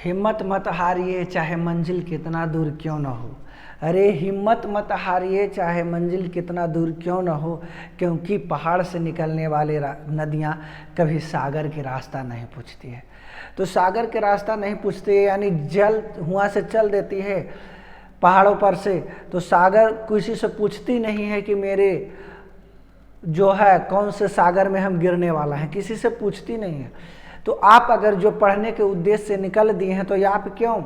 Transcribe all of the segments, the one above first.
हिम्मत मत हारिए चाहे मंजिल कितना दूर क्यों न हो। अरे हिम्मत मत हारिए चाहे मंजिल कितना दूर क्यों न हो, क्योंकि पहाड़ से निकलने वाले नदियाँ कभी सागर के रास्ता नहीं पूछती है। तो सागर के रास्ता नहीं पूछती है यानी जल हुआ से चल देती है पहाड़ों पर से, तो सागर किसी से पूछती नहीं है कि मेरे जो है कौन से सागर में हम गिरने वाला है, किसी से पूछती नहीं है। तो आप अगर जो पढ़ने के उद्देश्य से निकल दिए हैं तो आप क्यों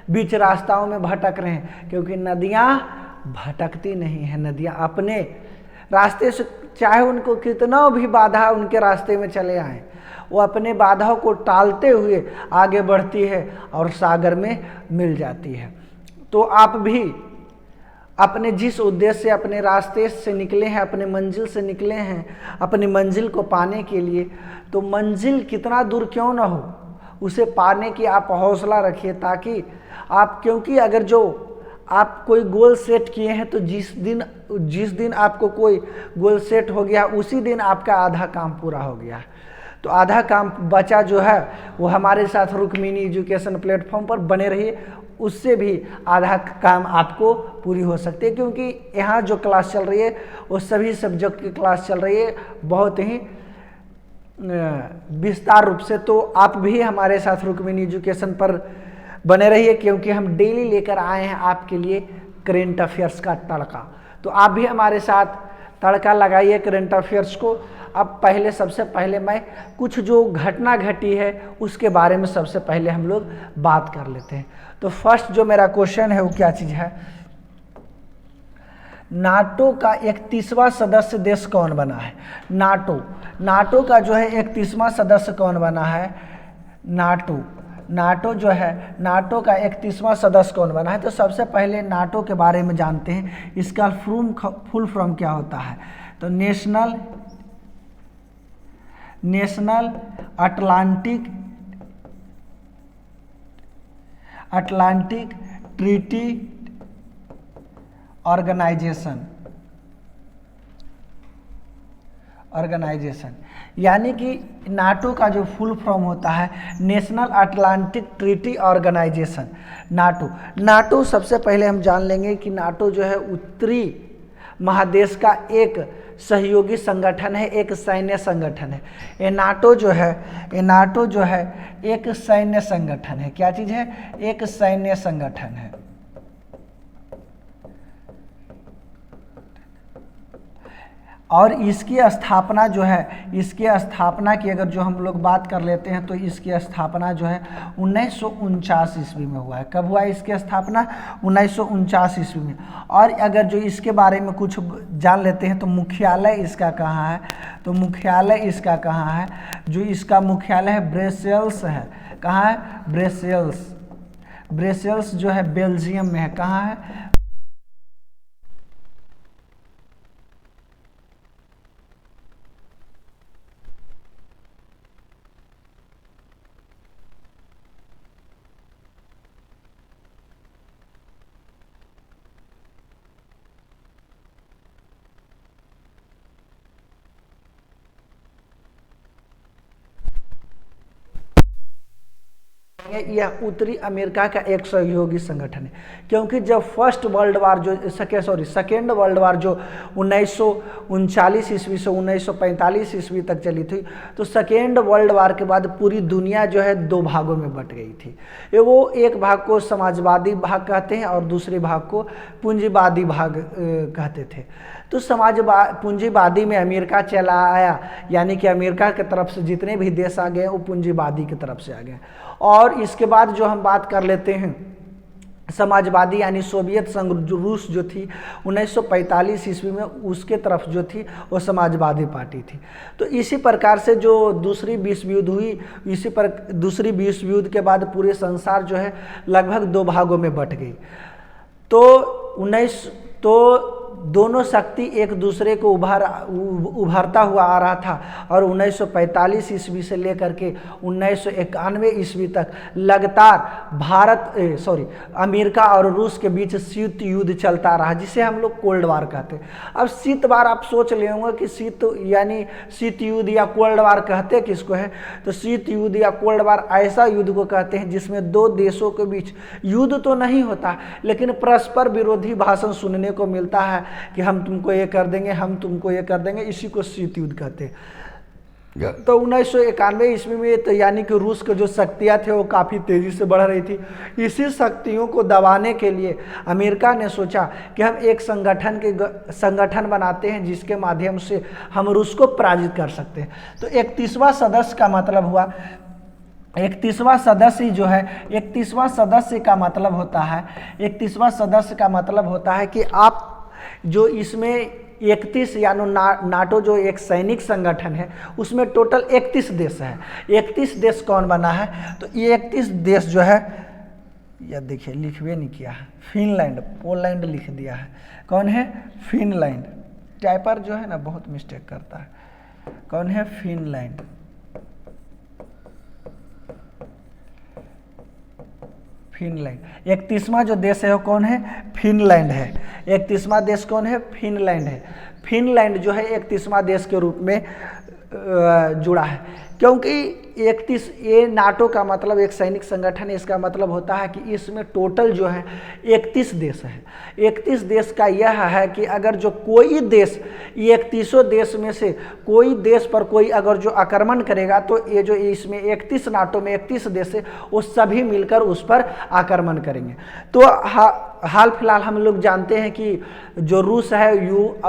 बीच रास्ताओं में भटक रहे हैं? क्योंकि नदियाँ भटकती नहीं हैं, नदियाँ अपने रास्ते से चाहे उनको कितना भी बाधा उनके रास्ते में चले आए, वो अपने बाधाओं को टालते हुए आगे बढ़ती है और सागर में मिल जाती है। तो आप भी अपने जिस उद्देश्य से अपने रास्ते से निकले हैं, अपने मंजिल से निकले हैं, अपनी मंजिल को पाने के लिए, तो मंजिल कितना दूर क्यों ना हो उसे पाने की आप हौसला रखिए, ताकि आप, क्योंकि अगर जो आप कोई गोल सेट किए हैं तो जिस दिन आपको कोई गोल सेट हो गया उसी दिन आपका आधा काम पूरा हो गया। तो आधा काम बचा जो है वो हमारे साथ रुक्मिणी एजुकेशन प्लेटफॉर्म पर बने रहिए, उससे भी आधा काम आपको पूरी हो सकती है। क्योंकि यहाँ जो क्लास चल रही है वो सभी सब्जेक्ट की क्लास चल रही है बहुत ही विस्तार रूप से। तो आप भी हमारे साथ रुक्मिणी एजुकेशन पर बने रहिए, क्योंकि हम डेली लेकर आए हैं आपके लिए करेंट अफेयर्स का तड़का। तो आप भी हमारे साथ तड़का लगाइए करेंट अफेयर्स को। अब सबसे पहले मैं कुछ जो घटना घटी है उसके बारे में सबसे पहले हम लोग बात कर लेते हैं। तो फर्स्ट जो मेरा क्वेश्चन है वो क्या चीज़ है? नाटो का 31वां सदस्य देश कौन बना है? नाटो का जो है 31वां सदस्य कौन बना है? नाटो जो है, नाटो का 31वां सदस्य कौन बना है? तो सबसे पहले नाटो के बारे में जानते हैं। इसका फुल फॉर्म क्या होता है? तो नेशनल अटलांटिक ट्रीटी ऑर्गेनाइजेशन, यानी कि नाटो का जो फुल फॉर्म होता है national Atlantic treaty organisation. NATO सबसे पहले हम जान लेंगे कि नाटो जो है उत्तरी महादेश का एक सहयोगी संगठन है, एक सैन्य संगठन है। ये नाटो जो है एक सैन्य संगठन है। क्या चीज़ है? एक सैन्य संगठन है। और इसकी स्थापना जो है, इसकी स्थापना की अगर जो हम लोग बात कर लेते हैं तो इसकी स्थापना जो है 1949 ईस्वी में हुआ है। कब हुआ है इसकी स्थापना? 1949 ईस्वी में। और अगर जो इसके बारे में कुछ जान लेते हैं तो मुख्यालय इसका कहाँ है? तो मुख्यालय इसका कहाँ है? जो इसका मुख्यालय है ब्रसेल्स है। कहाँ है? ब्रसेल्स जो है बेल्जियम में है। कहाँ है? यह उत्तरी अमेरिका का एक सहयोगी संगठन है। क्योंकि जब सेकेंड वर्ल्ड वार जो 1939 ईस्वी से 1945 ईस्वी तक चली थी, तो सेकेंड वर्ल्ड वार के बाद पूरी दुनिया जो है दो भागों में बट गई थी। वो एक भाग को समाजवादी भाग कहते हैं और दूसरे भाग को पूंजीवादी भाग कहते थे। तो पूंजीवादी में अमेरिका चला आया, यानी कि अमेरिका की तरफ से जितने भी देश आ गए वो पूंजीवादी की तरफ से आ गए। और इसके बाद जो हम बात कर लेते हैं समाजवादी, यानी सोवियत संघ रूस जो थी 1945 ईस्वी में, उसके तरफ जो थी वो समाजवादी पार्टी थी। तो इसी प्रकार से जो दूसरी विश्व युद्ध हुई, दूसरी विश्व युद्ध के बाद पूरे संसार जो है लगभग दो भागों में बट गई। तो दोनों शक्ति एक दूसरे को उभरता हुआ आ रहा था और 1945 ईस्वी से लेकर के 1991 ईस्वी तक लगातार अमेरिका और रूस के बीच शीत युद्ध चलता रहा, जिसे हम लोग कोल्ड वार कहते हैं। अब शीत वार आप सोच ले होंगे कि शीत युद्ध या कोल्ड वार कहते किसको है, तो शीत युद्ध या कोल्ड वार ऐसा युद्ध को कहते हैं जिसमें दो देशों के बीच युद्ध तो नहीं होता, लेकिन परस्पर विरोधी भाषण सुनने को मिलता है कि हम तुमको ये कर देंगे, हम तुमको ये कर देंगे, इसी को शीत युद्ध कहते हैं। तो 1991 ईस्वी में तो यानी कि रूस के जो शक्तियाँ थे वो काफ़ी तेज़ी से बढ़ रही थी। इसी शक्तियों को दबाने के लिए अमेरिका ने सोचा कि हम एक संगठन बनाते हैं जिसके माध्यम से हम रूस को पराजित कर सकते हैं। तो 31वां सदस्य का मतलब हुआ, 31वां सदस्य जो है, 31वां सदस्य का मतलब होता है, 31वां सदस्य का मतलब होता है कि आप जो इसमें 31 यानी नाटो जो एक सैनिक संगठन है उसमें टोटल 31 देश है। 31 देश कौन बना है, तो ये 31 देश जो है, यह देखिए लिखवे नहीं किया है, फिनलैंड, पोलैंड लिख दिया है। कौन है, फिनलैंड। टाइपर जो है ना बहुत मिस्टेक करता है। कौन है, फिनलैंड। फिनलैंड 31वां जो देश है वो कौन है, फिनलैंड है। 31वां देश कौन है, फिनलैंड है। फिनलैंड जो है 31वां देश के रूप में जुड़ा है, क्योंकि 31 ये नाटो का मतलब एक सैनिक संगठन है। इसका मतलब होता है कि इसमें टोटल जो है 31 देश है। 31 देश का यह है कि अगर जो कोई देश, ये 31 देश में से कोई देश पर कोई अगर जो आक्रमण करेगा तो ये जो इसमें 31 नाटो में 31 देश है वो सभी मिलकर उस पर आक्रमण करेंगे। तो हाल फिलहाल हम लोग जानते हैं कि जो रूस है,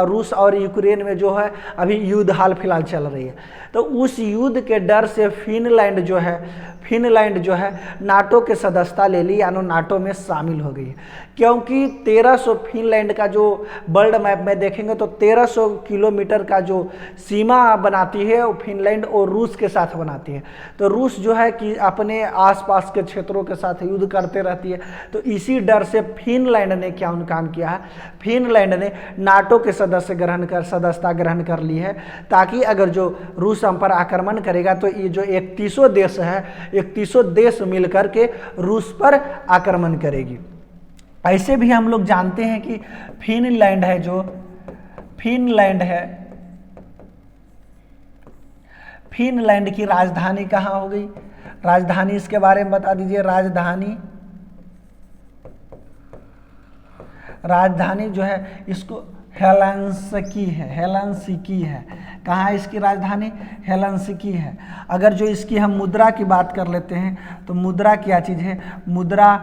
रूस और यूक्रेन में जो है अभी युद्ध हाल फिलहाल चल रही है। तो उस युद्ध के डर से फिनलैंड जो है नाटो के सदस्यता ले ली, यानी नाटो में शामिल हो गई। क्योंकि 1300 फिनलैंड का जो वर्ल्ड मैप में देखेंगे तो 1300 किलोमीटर का जो सीमा बनाती है वो फिनलैंड और रूस के साथ बनाती है। तो रूस जो है कि अपने आसपास के क्षेत्रों के साथ युद्ध करते रहती है। तो इसी डर से फिनलैंड ने क्या काम किया है, फिनलैंड ने नाटो के सदस्यता ग्रहण कर ली है, ताकि अगर जो रूस हम पर आक्रमण करेगा तो ये जो 31 देश है, 31 देश मिलकर के रूस पर आक्रमण करेगी। ऐसे भी हम लोग जानते हैं कि फिनलैंड है, जो फिनलैंड है, फिनलैंड की राजधानी कहाँ हो गई, राजधानी इसके बारे में बता दीजिए। राजधानी जो है इसको हेलसिंकी है। कहाँ है इसकी राजधानी, हेलसिंकी है। अगर जो इसकी हम मुद्रा की बात कर लेते हैं तो मुद्रा क्या चीज़ है, मुद्रा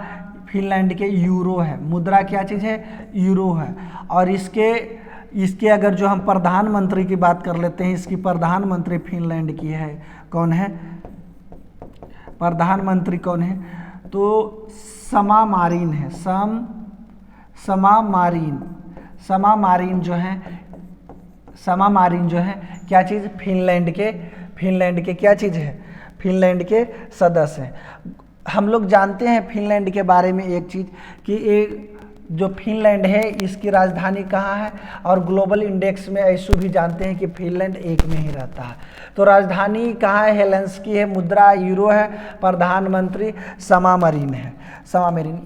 फिनलैंड के यूरो है। मुद्रा क्या चीज़ है, यूरो है। और इसके अगर जो हम प्रधानमंत्री की बात कर लेते हैं, इसकी प्रधानमंत्री फिनलैंड की है, कौन है, प्रधानमंत्री कौन है, तो समा मारीन है। समा मारीन जो है क्या चीज़, फिनलैंड के क्या चीज़ है, फिनलैंड के सदस्य हैं। हम लोग जानते हैं फिनलैंड के बारे में एक चीज़ कि एक जो फिनलैंड है इसकी राजधानी कहाँ है, और ग्लोबल इंडेक्स में ऐसे भी जानते हैं कि फिनलैंड एक में ही रहता है। तो राजधानी कहाँ है, हेलसिंकी है, मुद्रा यूरो है, प्रधानमंत्री समा मारीन है।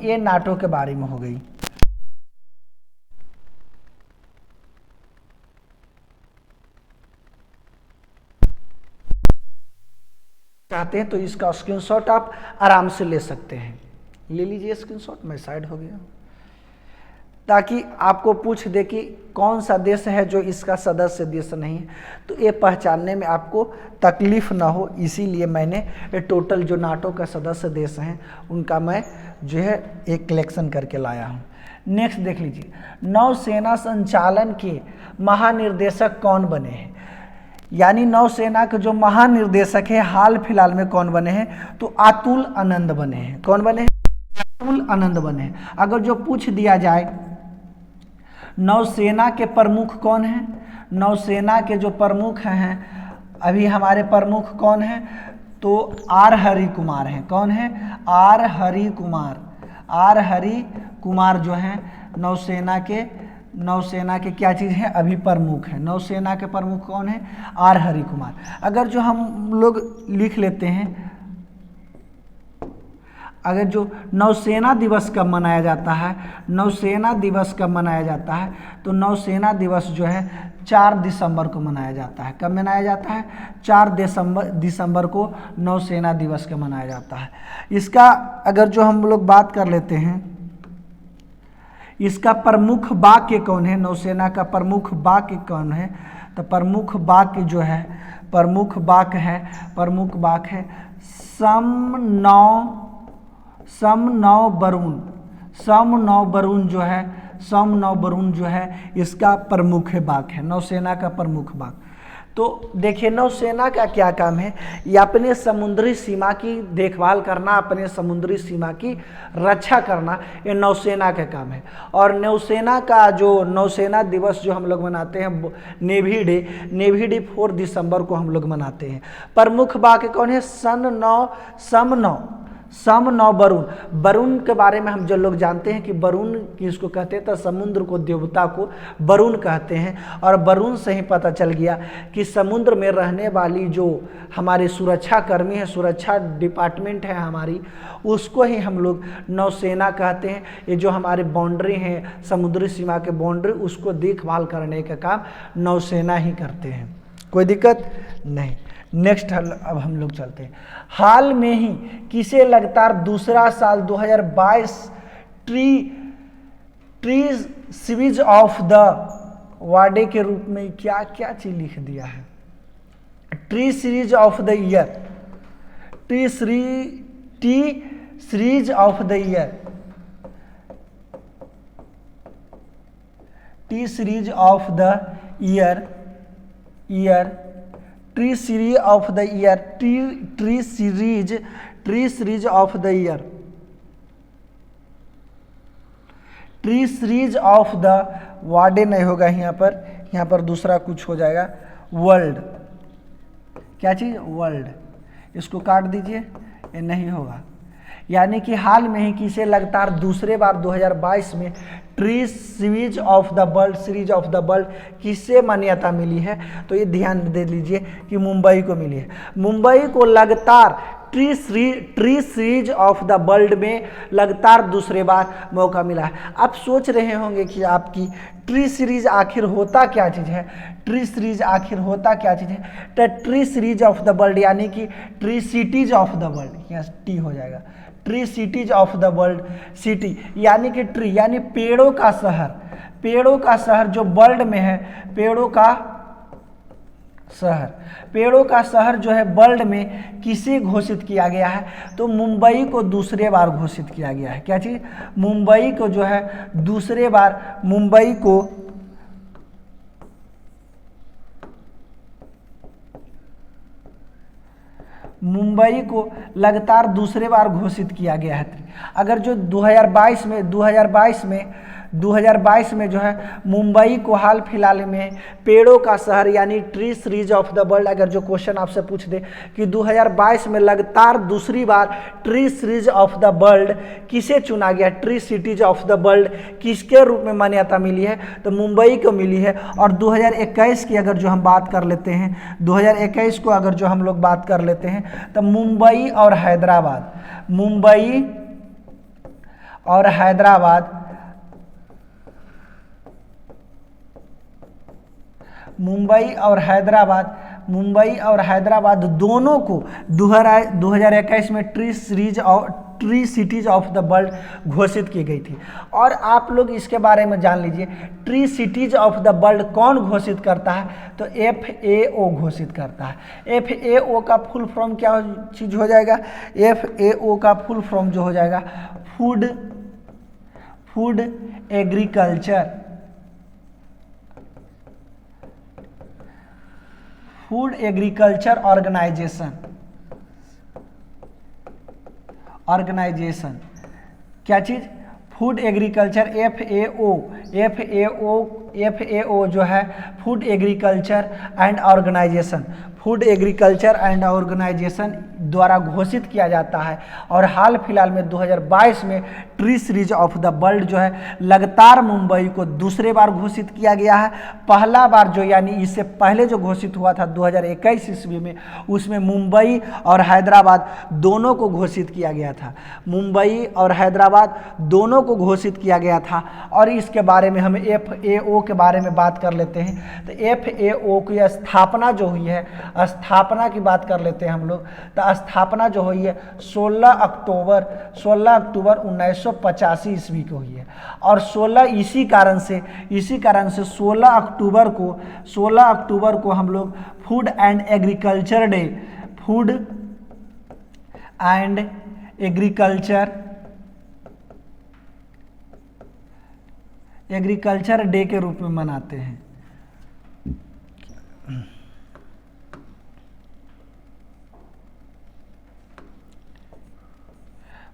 ये नाटो के बारे में हो गई। चाहते हैं तो इसका स्क्रीनशॉट आप आराम से ले सकते हैं, ले लीजिए स्क्रीनशॉट। मैं साइड हो गया, ताकि आपको पूछ दे कि कौन सा देश है जो इसका सदस्य देश नहीं है, तो ये पहचानने में आपको तकलीफ ना हो, इसीलिए मैंने ये टोटल जो नाटो का सदस्य देश हैं उनका मैं जो है एक कलेक्शन करके लाया हूँ। नेक्स्ट देख लीजिए, नौसेना संचालन के महानिर्देशक कौन बने हैं, यानी नौसेना के जो महानिर्देशक है हाल फिलहाल में कौन बने हैं, तो अतुल आनंद बने हैं। कौन बने हैं, अतुल आनंद बने हैं। अगर जो पूछ दिया जाए नौसेना के प्रमुख कौन हैं, नौसेना के जो प्रमुख हैं अभी हमारे प्रमुख कौन हैं, तो आर हरि कुमार हैं। कौन है, आर हरि कुमार जो हैं नौसेना के नौसेना के क्या चीज़ है, अभी प्रमुख है। नौसेना के प्रमुख कौन है, आर हरि कुमार। अगर जो हम लोग लिख लेते हैं, अगर जो नौसेना दिवस कब मनाया जाता है, नौसेना दिवस कब मनाया जाता है, तो नौसेना दिवस जो है 4 दिसंबर को मनाया जाता है। कब मनाया जाता है, 4 दिसंबर को नौसेना दिवस का मनाया जाता है। इसका अगर जो हम लोग बात कर लेते हैं, इसका प्रमुख वाक्य कौन है, नौसेना का प्रमुख वाक्य कौन है, तो प्रमुख वाक्य जो है, प्रमुख वाक्य है सम नौ वरुण जो है इसका प्रमुख वाक्य है, नौसेना का प्रमुख वाक्य। तो देखिए नौसेना का क्या काम है, ये अपने समुद्री सीमा की देखभाल करना, अपने समुद्री सीमा की रक्षा करना, ये नौसेना का काम है। और नौसेना का जो नौसेना दिवस जो हम लोग मनाते हैं, नेवी डे 4 दिसंबर को हम लोग मनाते हैं। प्रमुख वाक्य कौन है, सम नौ वरुण के बारे में हम जो लोग जानते हैं कि वरुण किसको कहते हैं, तो समुद्र को, देवता को वरुण कहते हैं। और वरुण से ही पता चल गया कि समुद्र में रहने वाली जो हमारे सुरक्षा कर्मी है, सुरक्षा डिपार्टमेंट है हमारी, उसको ही हम लोग नौसेना कहते हैं। ये जो हमारे बाउंड्री हैं, समुद्री सीमा के बाउंड्री, उसको देखभाल करने का काम नौसेना ही करते हैं। कोई दिक्कत नहीं। नेक्स्ट अब हम लोग चलते हैं, हाल में ही किसे लगातार दूसरा साल 2022 ट्री सीरीज ऑफ द वाडे के रूप में क्या क्या चीज लिख दिया है, tree cities of the year, T series of the year, T series of the year, tree cities of the year, tree cities of the year, tree cities of the वाडे नहीं होगा यहाँ पर दूसरा कुछ हो जाएगा, वर्ल्ड, क्या चीज, वर्ल्ड, इसको काट दीजिए, ये नहीं होगा। यानी कि हाल में ही किसे लगातार दूसरे बार 2022 में tree cities of the world किससे मान्यता मिली है, तो ये ध्यान दे लीजिए कि मुंबई को मिली है। मुंबई को लगातार tree cities of the world में लगातार दूसरे बार मौका मिला है। आप सोच रहे होंगे कि आपकी ट्री सीरीज आखिर होता क्या चीज़ है, ट्री सीरीज आखिर होता क्या चीज़ है, तो tree cities of the world यानी कि tree cities of the world, यहाँ टी हो जाएगा, tree cities of the world, city यानी कि ट्री यानी पेड़ों का शहर जो वर्ल्ड में है, पेड़ों का शहर जो है वर्ल्ड में किसे घोषित किया गया है, तो मुंबई को दूसरे बार घोषित किया गया है। क्या चीज़, मुंबई को जो है दूसरे बार, मुंबई को लगातार दूसरे बार घोषित किया गया है। अगर जो 2022 में जो है मुंबई को हाल फिलहाल में पेड़ों का शहर यानी tree cities of the world, अगर जो क्वेश्चन आपसे पूछ दे कि 2022 में लगातार दूसरी बार tree cities of the world किसे चुना गया, tree cities of the world किसके रूप में मान्यता मिली है, तो मुंबई को मिली है। और 2021 की अगर जो हम बात कर लेते हैं, 2021 को अगर जो हम लोग बात कर लेते हैं, तो मुंबई और हैदराबाद दोनों को 2021 में tree cities of the world घोषित की गई थी। और आप लोग इसके बारे में जान लीजिए, tree cities of the world कौन घोषित करता है, तो FAO घोषित करता है। FAO का फुल फॉर्म क्या चीज हो जाएगा, FAO का फुल फॉर्म जो हो जाएगा फूड एग्रीकल्चर ऑर्गेनाइजेशन, क्या चीज, फूड एग्रीकल्चर, FAO जो है food agriculture and organisation, food agriculture and organisation द्वारा घोषित किया जाता है। और हाल फिलहाल में 2022 में tree cities of the world जो है लगातार मुंबई को दूसरे बार घोषित किया गया है। पहला बार जो यानी इससे पहले जो घोषित हुआ था 2021 ईस्वी में, उसमें मुंबई और हैदराबाद दोनों को घोषित किया गया था। मुंबई और हैदराबाद दोनों को घोषित किया गया था। और इसके बारे में हम FAO के बारे में बात कर लेते हैं। तो FAO की स्थापना जो हुई है, स्थापना की बात कर लेते हैं हम लोग। तो स्थापना जो हुई है 16 अक्टूबर 1985 ईस्वी को हुई है। और 16 इसी कारण से 16 अक्टूबर को हम लोग food and agriculture day, food and agriculture day के रूप में मनाते हैं।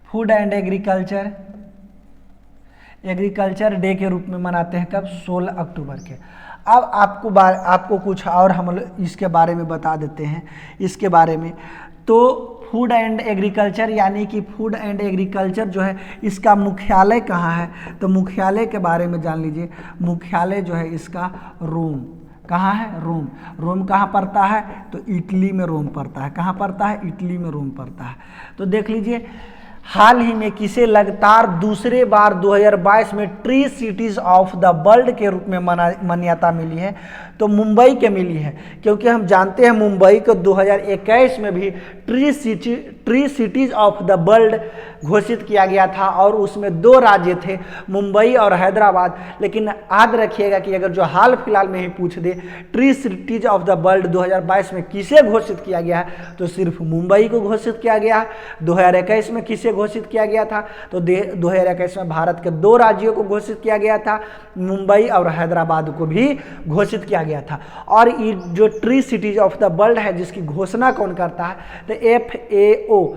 फूड एंड एग्रीकल्चर डे के रूप में मनाते हैं कब? 16 अक्टूबर के। अब आपको कुछ और हम इसके बारे में बता देते हैं इसके बारे में। तो फूड एंड एग्रीकल्चर यानी कि फूड एंड एग्रीकल्चर जो है इसका मुख्यालय कहाँ है? तो मुख्यालय के बारे में जान लीजिए। मुख्यालय जो है इसका रोम। कहाँ है? रोम। रोम कहाँ पड़ता है? तो इटली में रोम पड़ता है। कहाँ पड़ता है? इटली में रोम पड़ता है। तो देख लीजिए, हाल ही में किसे लगातार दूसरे बार 2022 में tree cities of the world के रूप में मान्यता मिली है? तो मुंबई के मिली है, क्योंकि हम जानते हैं मुंबई को 2021 में भी tree cities of the world घोषित किया गया था। और उसमें 2 राज्य थे, मुंबई और हैदराबाद। लेकिन याद रखिएगा कि अगर जो हाल फिलहाल में ही पूछ दे tree cities of the world 2022 में किसे घोषित किया गया है, तो सिर्फ मुंबई को घोषित किया गया है। 2021 में किसे घोषित किया गया था? तो 2021 में भारत के 2 राज्यों को घोषित किया गया था, मुंबई और हैदराबाद को भी घोषित किया गया था। और ये जो tree cities of the world है, जिसकी घोषणा कौन करता है? तो FAO,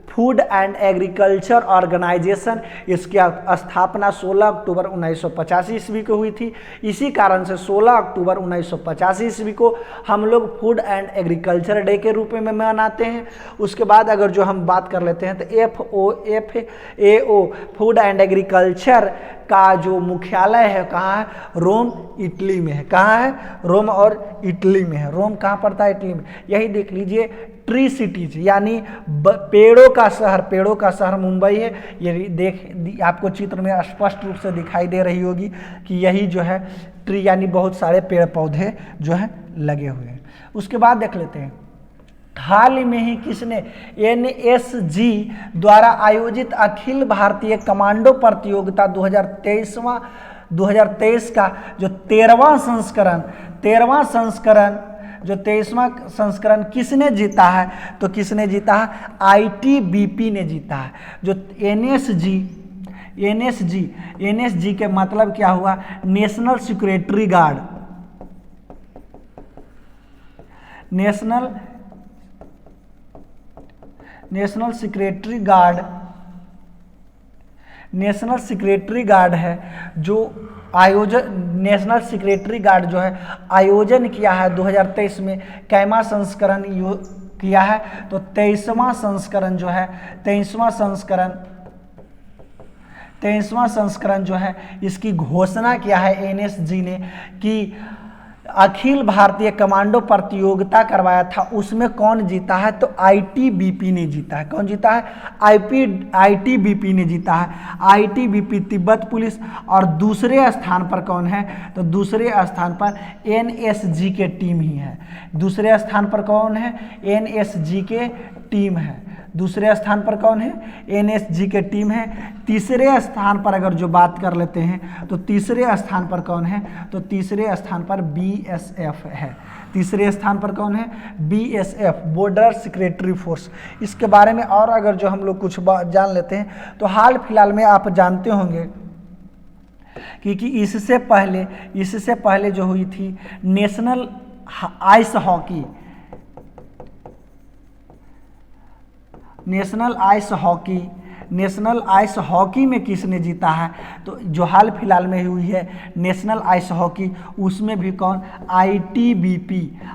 food and agriculture organisation. इसकी स्थापना 16 अक्टूबर 1985 ईस्वी को हुई थी। इसी कारण से 16 अक्टूबर 1985 ईस्वी को हम लोग फूड एंड एग्रीकल्चर डे के रूप में मनाते हैं। उसके बाद अगर जो हम बात कर लेते हैं तो FAO फूड एंड एग्रीकल्चर का जो मुख्यालय है कहाँ है? रोम, इटली में है। कहाँ है? रोम और इटली में है। रोम कहाँ पड़ता है? इटली में। यही देख लीजिए, ट्री सिटीज यानी पेड़ों का शहर मुंबई है। ये आपको चित्र में स्पष्ट रूप से दिखाई दे रही होगी कि यही जो है ट्री यानी बहुत सारे पेड़ पौधे जो है लगे हुए हैं। उसके बाद देख लेते हैं, हाल ही में ही किसने NSG द्वारा आयोजित अखिल भारतीय कमांडो प्रतियोगिता 2023 का जो 13वां संस्करण किसने जीता है? तो किसने जीता है? ITBP ने जीता है। जो NSG के मतलब क्या हुआ? National security guard. National security guard है जो नेशनल सिक्योरिटी गार्ड जो है आयोजन किया है 2023 में। कैमा संस्करण किया है? तो 23वां संस्करण जो है इसकी घोषणा किया है NSG ने कि अखिल भारतीय कमांडो प्रतियोगिता करवाया था, उसमें कौन जीता है? तो ITBP ने जीता है। कौन जीता है? ITBP ने जीता है। ITBP Tibet police. और दूसरे स्थान पर कौन है? तो दूसरे स्थान पर NSG के टीम ही है। दूसरे स्थान पर कौन है? NSG के टीम है। दूसरे स्थान पर कौन है? NSG के टीम है। तीसरे स्थान पर अगर जो बात कर लेते हैं तो तीसरे स्थान पर कौन है? तो तीसरे स्थान पर BSF है। तीसरे स्थान पर कौन है? BSF, border security force. इसके बारे में और अगर जो हम लोग कुछ जान लेते हैं तो हाल फिलहाल में आप जानते होंगे कि इससे पहले जो हुई थी national ice hockey national ice hockey में किसने जीता है, तो जो हाल फिलहाल में हुई है नेशनल आइस हॉकी, उसमें भी कौन,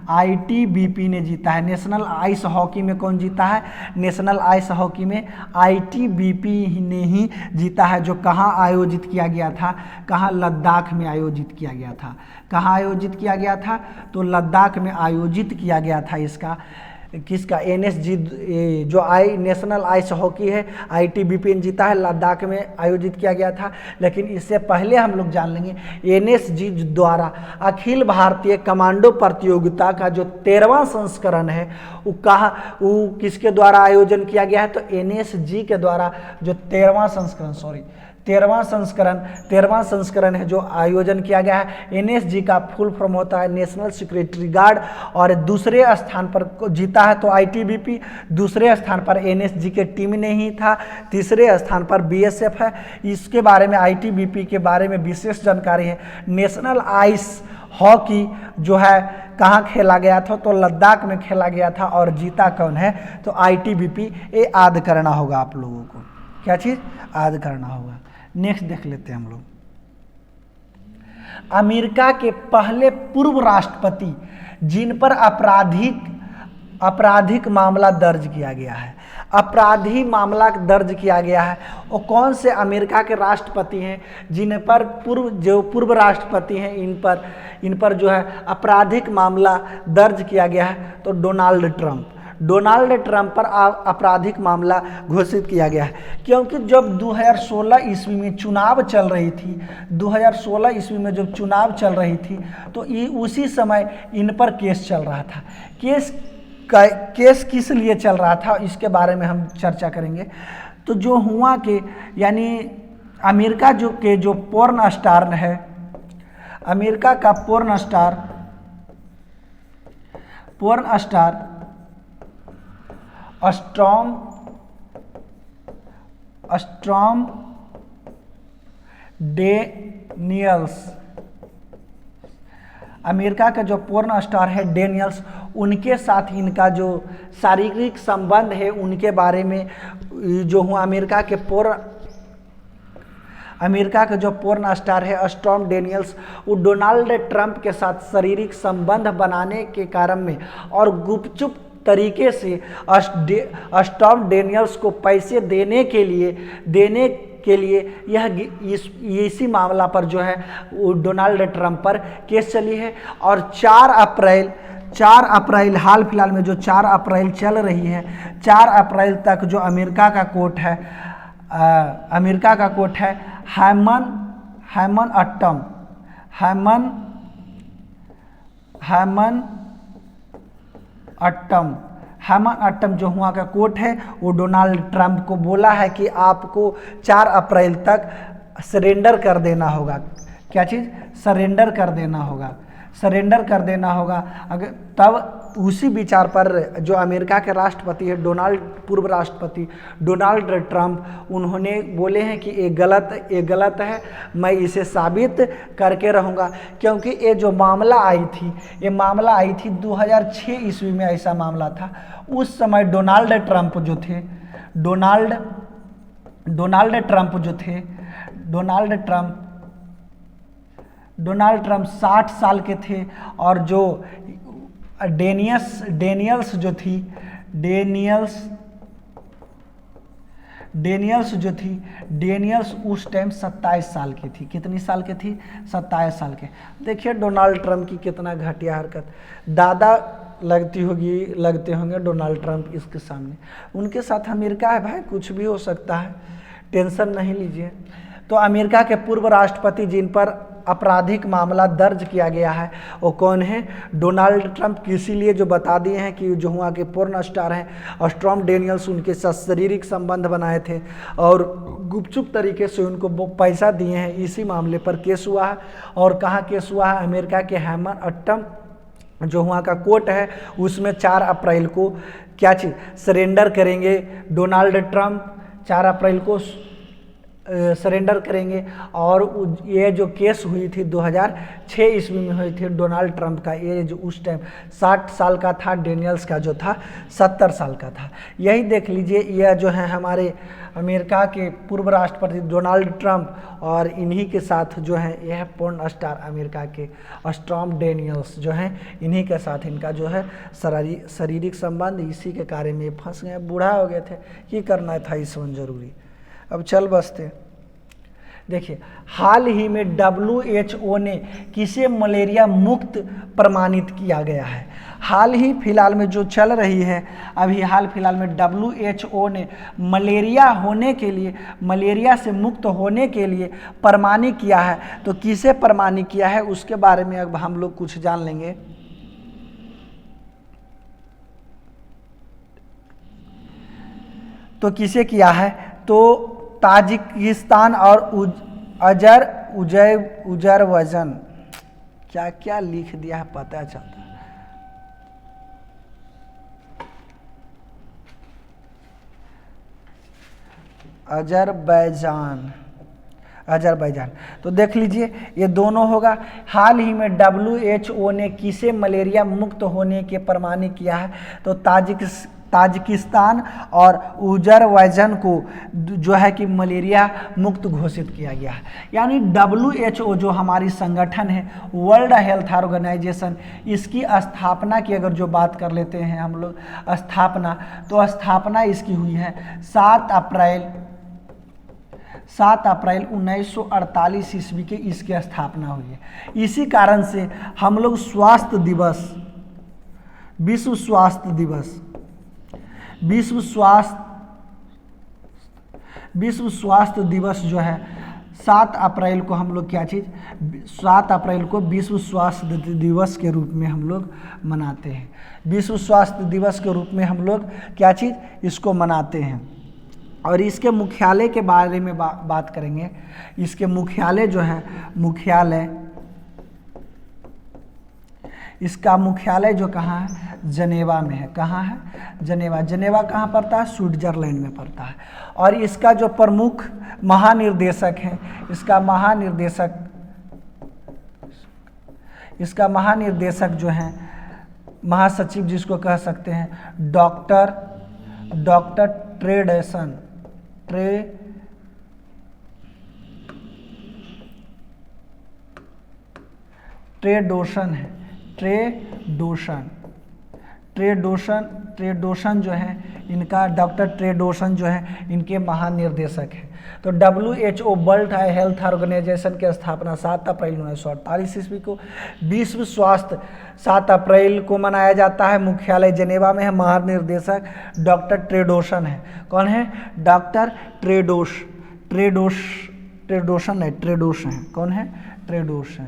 आईटीबीपी ने जीता है। नेशनल आइस हॉकी में कौन जीता है, नेशनल आइस हॉकी में आईटीबीपी ने ही जीता है, जो कहाँ आयोजित किया गया था, कहाँ, लद्दाख में आयोजित किया गया था। कहाँ आयोजित किया गया था, तो लद्दाख में आयोजित किया गया था। इसका किसका, एनएसजी, जो नेशनल आइस हॉकी है आईटीबीपी ने जीता है, लद्दाख में आयोजित किया गया था। लेकिन इससे पहले हम लोग जान लेंगे एनएसजी द्वारा अखिल भारतीय कमांडो प्रतियोगिता का जो 13वां संस्करण है वो वो किसके द्वारा आयोजन किया गया है, तो एनएसजी के द्वारा जो 13वां संस्करण है जो आयोजन किया गया है। एनएसजी का फुल फॉर्म होता है नेशनल सिक्योरिटी गार्ड, और दूसरे स्थान पर जीता है तो आईटीबीपी, दूसरे स्थान पर एनएसजी के टीम ने ही था, तीसरे स्थान पर बीएसएफ है। इसके बारे में, आईटीबीपी के बारे में विशेष जानकारी है। नेशनल आइस हॉकी जो है कहाँ खेला गया था, तो लद्दाख में खेला गया था, और जीता कौन है, तो आईटीबीपी। ये याद करना होगा आप लोगों को, क्या चीज़ याद करना होगा। नेक्स्ट देख लेते हैं हम लोग, अमेरिका के पहले पूर्व राष्ट्रपति जिन पर आपराधिक मामला दर्ज किया गया है, अपराधी मामला दर्ज किया गया है, वो कौन से अमेरिका के राष्ट्रपति हैं जिन पर पूर्व राष्ट्रपति हैं, इन पर जो है आपराधिक मामला दर्ज किया गया है, तो डोनाल्ड ट्रंप पर आपराधिक मामला घोषित किया गया है। क्योंकि जब 2016 ईस्वी में चुनाव चल रही थी, 2016 ईस्वी में जब चुनाव चल रही थी, तो उसी समय इन पर केस चल रहा था। केस किस लिए चल रहा था, इसके बारे में हम चर्चा करेंगे। तो जो हुआ कि यानी अमेरिका जो पोर्न स्टार है, अमेरिका का porn star storm Daniels, America का जो पोर्न स्टार है डेनियल्स, उनके साथ इनका जो शारीरिक संबंध है उनके बारे में जो हुआ, अमेरिका का जो पोर्न स्टार है स्टॉर्म डेनियल्स, वो डोनाल्ड ट्रंप के साथ शारीरिक संबंध बनाने के कारण में और गुपचुप तरीके से स्टॉर्म डेनियल्स को पैसे देने के लिए यह इसी मामला पर जो है वो डोनाल्ड ट्रंप पर केस चली है। और 4 अप्रैल हाल फिलहाल में जो 4 अप्रैल चल रही है, 4 अप्रैल तक जो अमेरिका का कोर्ट है हैमन अट्टम जो हुआ का कोर्ट है, वो डोनाल्ड ट्रंप को बोला है कि आपको 4 अप्रैल तक सरेंडर कर देना होगा। क्या चीज़, सरेंडर कर देना होगा। अगर तब उसी विचार पर जो अमेरिका के राष्ट्रपति है पूर्व राष्ट्रपति डोनाल्ड ट्रंप, उन्होंने बोले हैं कि ये गलत है, मैं इसे साबित करके रहूँगा। क्योंकि ये जो मामला आई थी 2006 ईस्वी में, ऐसा मामला था। उस समय डोनाल्ड ट्रंप 60 साल के थे, और जो डेनियल्स उस टाइम 27 साल की थी। कितनी साल की थी, 27 साल के। देखिए डोनाल्ड ट्रंप की कितना घटिया हरकत, दादा लगते होंगे डोनाल्ड ट्रंप इसके सामने। उनके साथ अमेरिका है भाई, कुछ भी हो सकता है, टेंशन नहीं लीजिए। तो अमेरिका के पूर्व राष्ट्रपति जिन पर आपराधिक मामला दर्ज किया गया है वो कौन है, डोनाल्ड ट्रंप। इसीलिए जो बता दिए हैं कि जो हुआ के पोर्न स्टार हैं स्टॉर्म डेनियल्स, उनके साथ शारीरिक संबंध बनाए थे और गुपचुप तरीके से उनको पैसा दिए हैं। इसी मामले पर केस हुआ है। और कहाँ केस हुआ है, अमेरिका के हैमन अट्टम जो वहाँ का कोर्ट है, उसमें 4 अप्रैल को क्या चीज़ सरेंडर करेंगे डोनाल्ड ट्रंप। 4 अप्रैल को सरेंडर करेंगे। और ये जो केस हुई थी 2006 ईस्वी में हुई थी डोनाल्ड ट्रंप का, ये जो उस टाइम 60 साल का था, डेनियल्स का जो था 70 साल का था। यही देख लीजिए, यह जो है हमारे अमेरिका के पूर्व राष्ट्रपति डोनाल्ड ट्रंप और इन्हीं के साथ जो है यह पोर्न स्टार अमेरिका के स्टॉर्म डेनियल्स जो हैं, इन्हीं के साथ इनका जो है शारीरिक संबंध, इसी के कार्य में फंस गए, बूढ़ा हो गए थे, ये करना था इस वक्त जरूरी। अब चल बसते, देखिए हाल ही में WHO ने किसे मलेरिया मुक्त प्रमाणित किया गया है। हाल ही फिलहाल में जो चल रही है, अभी हाल फिलहाल में WHO ने मलेरिया होने के लिए, मलेरिया से मुक्त होने के लिए प्रमाणित किया है। तो किसे प्रमाणित किया है उसके बारे में अब हम लोग कुछ जान लेंगे। तो किसे किया है, तो ताजिकिस्तान और अजरबैजान, क्या क्या लिख दिया है पता चलता। अजरबैजान, तो देख लीजिए ये दोनों होगा। हाल ही में WHO ने किसे मलेरिया मुक्त होने के प्रमाणित किया है, तो ताजिकिस्तान और अजरबैजान को जो है कि मलेरिया मुक्त घोषित किया गया है। यानी WHO जो हमारी संगठन है, वर्ल्ड हेल्थ ऑर्गेनाइजेशन, इसकी स्थापना की अगर जो बात कर लेते हैं हम लोग स्थापना, तो स्थापना इसकी हुई है 7 अप्रैल 1948 ईस्वी के इसकी स्थापना हुई है। इसी कारण से हम लोग विश्व स्वास्थ्य दिवस जो है 7 अप्रैल को हम लोग 7 अप्रैल को विश्व स्वास्थ्य दिवस के रूप में हम लोग मनाते हैं। विश्व स्वास्थ्य दिवस के रूप में हम लोग इसको मनाते हैं। और इसके मुख्यालय के बारे में बात करेंगे। इसके मुख्यालय जो है, इसका मुख्यालय जो कहाँ है, जनेवा में है। कहाँ है, जनेवा कहाँ पड़ता है, स्विट्जरलैंड में पड़ता है। और इसका जो प्रमुख महानिर्देशक है, इसका महानिर्देशक जो है, महासचिव जिसको कह सकते हैं, डॉक्टर ट्रेडोशन है। ट्रेडोशन जो है इनका, डॉक्टर ट्रेडोशन जो है इनके महानिर्देशक हैं। तो WHO वर्ल्ड हेल्थ ऑर्गेनाइजेशन की स्थापना 7 अप्रैल 1948 ईस्वी को। विश्व स्वास्थ्य 7 अप्रैल को मनाया जाता है। मुख्यालय जेनेवा में है। महानिर्देशक डॉक्टर ट्रेडोशन है। कौन है, डॉक्टर ट्रेडोशन है। कौन है, ट्रेडोशन,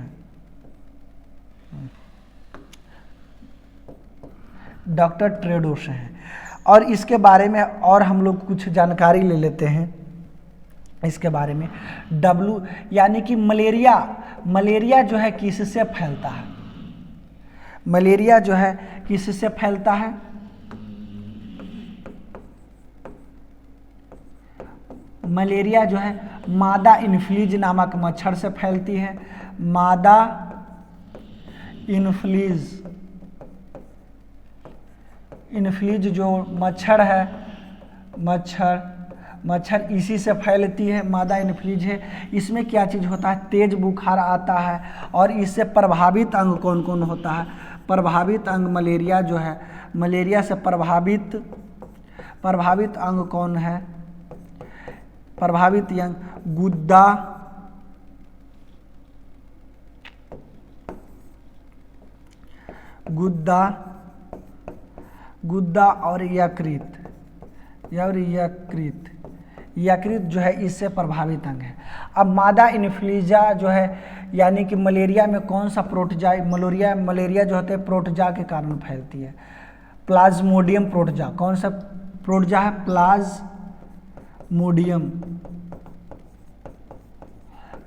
डॉक्टर ट्रेडोशन है। और इसके बारे में और हम लोग कुछ जानकारी ले लेते हैं इसके बारे में। यानी कि मलेरिया जो है किससे फैलता है, मलेरिया जो है किससे फैलता है, मलेरिया जो है मादा इनफ्लूएंजा नामक मच्छर से फैलती है। मादा इनफ्लूएंजा जो मच्छर है, मच्छर इसी से फैलती है। मादा इनफ्लूएंजा है। इसमें क्या चीज़ होता है, तेज बुखार आता है। और इससे प्रभावित अंग कौन कौन होता है, प्रभावित अंग मलेरिया जो है, मलेरिया से प्रभावित अंग कौन है, प्रभावित अंग गुद्दा और यकृत जो है इससे प्रभावित अंग है। अब मादा इन्फ्लुएंजा जो है यानी कि मलेरिया में कौन सा प्रोटोजा, मलेरिया जो होते हैं प्रोटोजा के कारण फैलती है। प्लाज्मोडियम प्रोटोजा, कौन सा प्रोटोजा है,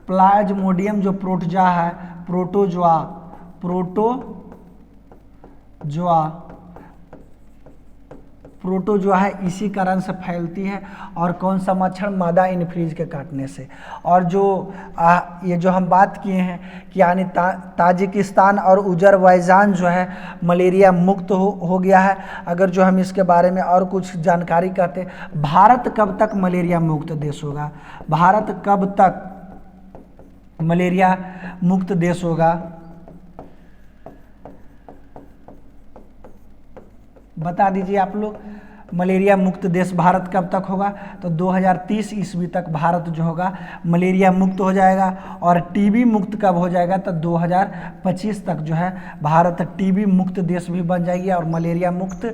प्लाज्मोडियम जो प्रोटोजा है, प्रोटोजोआ प्रोटो जो है इसी कारण से फैलती है। और कौन सा मच्छर? मादा इनफ्लूएंजा के काटने से। और जो ये जो हम बात किए हैं कि यानी ताजिकिस्तान और अज़रबैजान जो है मलेरिया मुक्त हो गया है। अगर जो हम इसके बारे में और कुछ जानकारी करते हैं, भारत कब तक मलेरिया मुक्त देश होगा? भारत कब तक मलेरिया मुक्त देश होगा? बता दीजिए आप लोग, मलेरिया मुक्त देश भारत कब तक होगा? तो 2030 ईस्वी तक भारत जो होगा मलेरिया मुक्त हो जाएगा। और टीबी मुक्त कब हो जाएगा? तो 2025 तक जो है भारत टीबी मुक्त देश भी बन जाएगी और मलेरिया मुक्त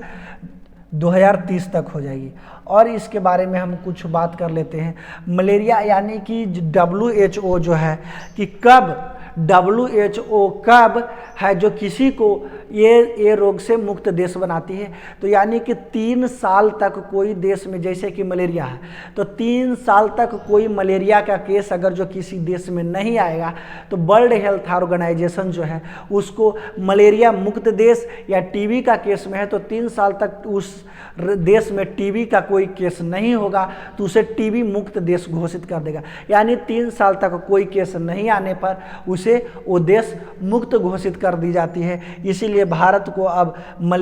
2030 तक हो जाएगी। और इसके बारे में हम कुछ बात कर लेते हैं। मलेरिया यानी कि WHO जो है कि कब WHO कब है जो किसी को ये रोग से मुक्त देश बनाती है? तो यानी कि 3 साल तक कोई देश में, जैसे कि मलेरिया है, तो 3 साल तक कोई मलेरिया का केस अगर जो किसी देश में नहीं आएगा तो वर्ल्ड हेल्थ ऑर्गेनाइजेशन जो है उसको मलेरिया मुक्त देश, या टीबी का केस में है तो 3 साल तक उस देश में टीबी का कोई केस नहीं होगा तो उसे टीबी मुक्त देश घोषित कर देगा। यानी 3 साल तक कोई केस नहीं आने पर उसे वो देश मुक्त घोषित कर दी जाती है। इसीलिए भारत को अब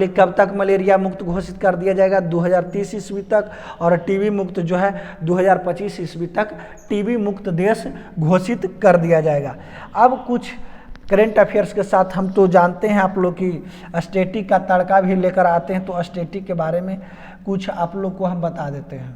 कब तक मलेरिया मुक्त घोषित कर दिया जाएगा? 2030 ईस्वी तक। और टीबी मुक्त जो है 2025 ईस्वी तक टीबी मुक्त देश घोषित कर दिया जाएगा। अब कुछ करेंट अफेयर्स के साथ हम तो जानते हैं आप लोग की स्टैटिक का तड़का भी लेकर आते हैं, तो स्टैटिक के बारे में कुछ आप लोग को हम बता देते हैं।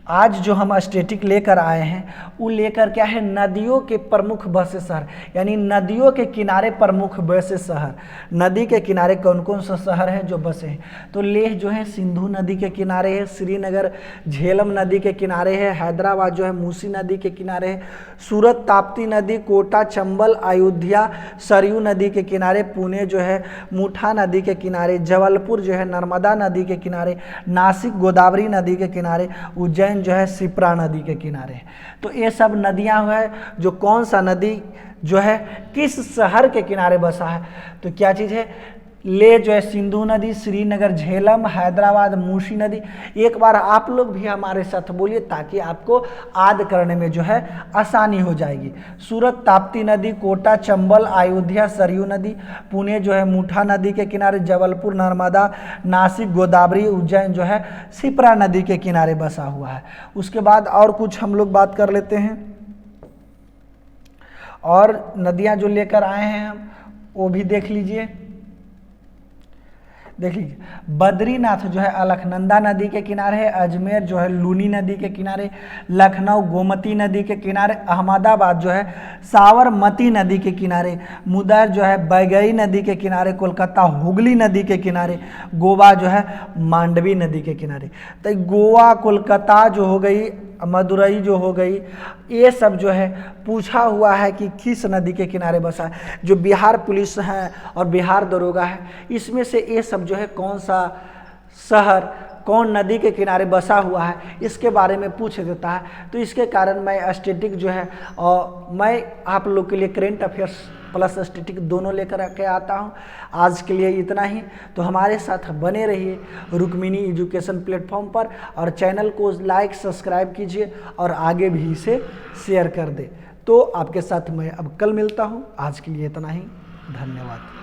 आज जो हम स्टैटिक लेकर आए हैं वो लेकर क्या है? नदियों के प्रमुख बसे शहर, यानी नदियों के किनारे प्रमुख बसे शहर। नदी के किनारे कौन कौन सा शहर है जो बसे हैं? तो लेह जो है सिंधु नदी के किनारे है, श्रीनगर झेलम नदी के किनारे है, हैदराबाद जो है मूसी नदी के किनारे है, सूरत ताप्ती नदी, कोटा चंबल अयोध्या सरयू नदी के किनारे, पुणे जो है मुठा नदी के किनारे, जबलपुर जो है नर्मदा नदी के किनारे, नासिक गोदावरी नदी के किनारे, उज्जैन जो है शिप्रा नदी के किनारे। तो ये सब नदियां है जो कौन सा नदी जो है किस शहर के किनारे बसा है? तो क्या चीज़ है? ले जो है सिंधु नदी, श्रीनगर झेलम, हैदराबाद मूसी नदी। एक बार आप लोग भी हमारे साथ बोलिए ताकि आपको याद करने में जो है आसानी हो जाएगी। सूरत ताप्ती नदी, कोटा चंबल अयोध्या सरयू नदी, पुणे जो है मुठा नदी के किनारे, जबलपुर नर्मदा, नासिक गोदावरी, उज्जैन जो है शिप्रा नदी के किनारे बसा हुआ है। उसके बाद और कुछ हम लोग बात कर लेते हैं। और नदियाँ जो लेकर आए हैं हम वो भी देख लीजिए। देख लीजिए, बद्रीनाथ जो है अलकनंदा नदी के किनारे है, अजमेर जो है लूनी नदी के किनारे, लखनऊ गोमती नदी के किनारे, अहमदाबाद जो है साबरमती नदी के किनारे, मुदर जो है बैगई नदी के किनारे, कोलकाता हुगली नदी के किनारे, गोवा जो है मांडवी नदी के किनारे। तो गोवा कोलकाता जो हो गई, मदुरई जो हो गई, ये सब जो है पूछा हुआ है कि किस नदी के किनारे बसा है। जो बिहार पुलिस है और बिहार दरोगा है, इसमें से ये सब जो है कौन सा शहर कौन नदी के किनारे बसा हुआ है इसके बारे में पूछ देता है। तो इसके कारण मैं स्टैटिक जो है और मैं आप लोग के लिए करेंट अफेयर्स प्लस स्टैटिक दोनों लेकर के आता हूं। आज के लिए इतना ही। तो हमारे साथ बने रहिए रुक्मिणी एजुकेशन प्लेटफॉर्म पर और चैनल को लाइक सब्सक्राइब कीजिए और आगे भी इसे शेयर कर दे। तो आपके साथ मैं अब कल मिलता हूं। आज के लिए इतना ही। धन्यवाद।